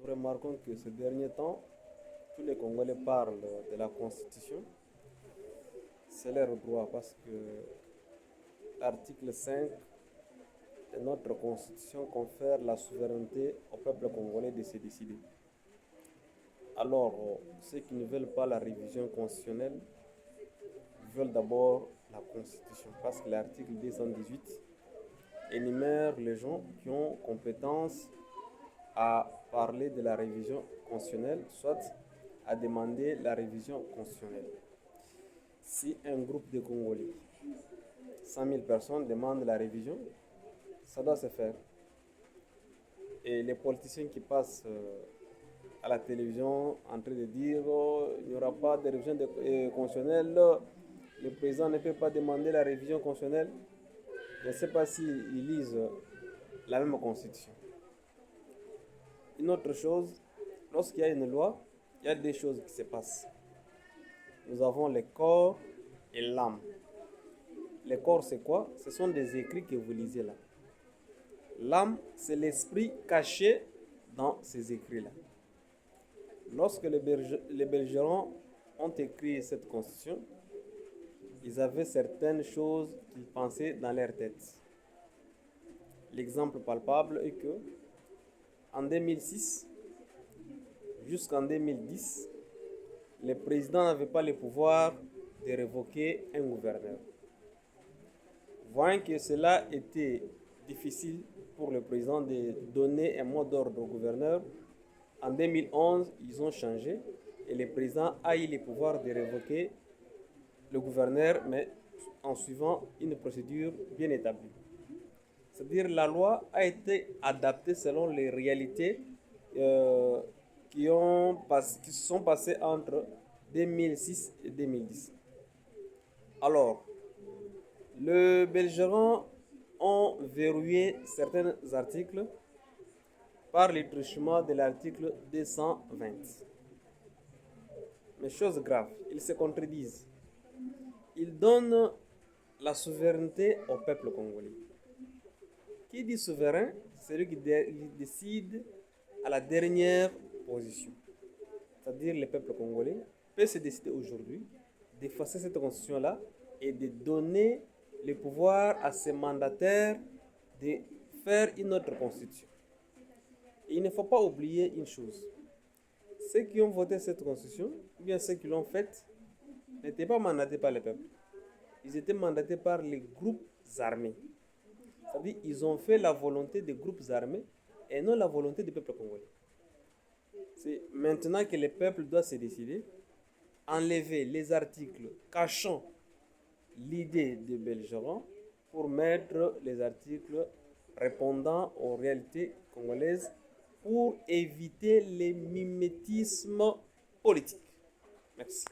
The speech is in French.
nous remarquons que ces derniers temps, tous les Congolais parlent de la Constitution. C'est leur droit parce que l'article 5 de notre Constitution confère la souveraineté au peuple congolais de se décider. Alors, ceux qui ne veulent pas la révision constitutionnelle veulent d'abord la Constitution parce que l'article 218 énumère les gens qui ont compétence à parler de la révision constitutionnelle, soit à demander la révision constitutionnelle. Si un groupe de Congolais, 100 000 personnes demandent la révision, ça doit se faire. Et les politiciens qui passent à la télévision en train de dire il n'y aura pas de révision constitutionnelle, le président ne peut pas demander la révision constitutionnelle. Je ne sais pas s'ils lisent la même constitution. Une autre chose, lorsqu'il y a une loi, il y a des choses qui se passent. Nous avons le corps et l'âme. Le corps, c'est quoi? Ce sont des écrits que vous lisez là. L'âme, c'est l'esprit caché dans ces écrits-là. Lorsque les belligérants ont écrit cette constitution, ils avaient certaines choses qu'ils pensaient dans leur tête. L'exemple palpable est que en 2006 jusqu'en 2010, le président n'avait pas le pouvoir de révoquer un gouverneur. Voyant que cela était difficile pour le président de donner un mot d'ordre au gouverneur, en 2011, ils ont changé et le président a eu le pouvoir de révoquer le gouverneur, mais en suivant une procédure bien établie. C'est-à-dire la loi a été adaptée selon les réalités qui se sont passées entre 2006 et 2010. Alors, les belligérants ont verrouillé certains articles par le truchement de l'article 220. Mais chose grave, ils se contredisent. Ils donnent la souveraineté au peuple congolais. Qui dit souverain? C'est lui qui décide à la dernière position. C'est-à-dire le peuple congolais peut se décider aujourd'hui d'effacer cette constitution-là et de donner le pouvoir à ses mandataires de faire une autre constitution. Et il ne faut pas oublier une chose. Ceux qui ont voté cette constitution, ou bien ceux qui l'ont faite, n'étaient pas mandatés par le peuple. Ils étaient mandatés par les groupes armés. C'est-à-dire qu'ils ont fait la volonté des groupes armés et non la volonté du peuple congolais. C'est maintenant que le peuple doit se décider, enlever les articles cachant l'idée des belligérants pour mettre les articles répondant aux réalités congolaises pour éviter les mimétismes politiques. Merci.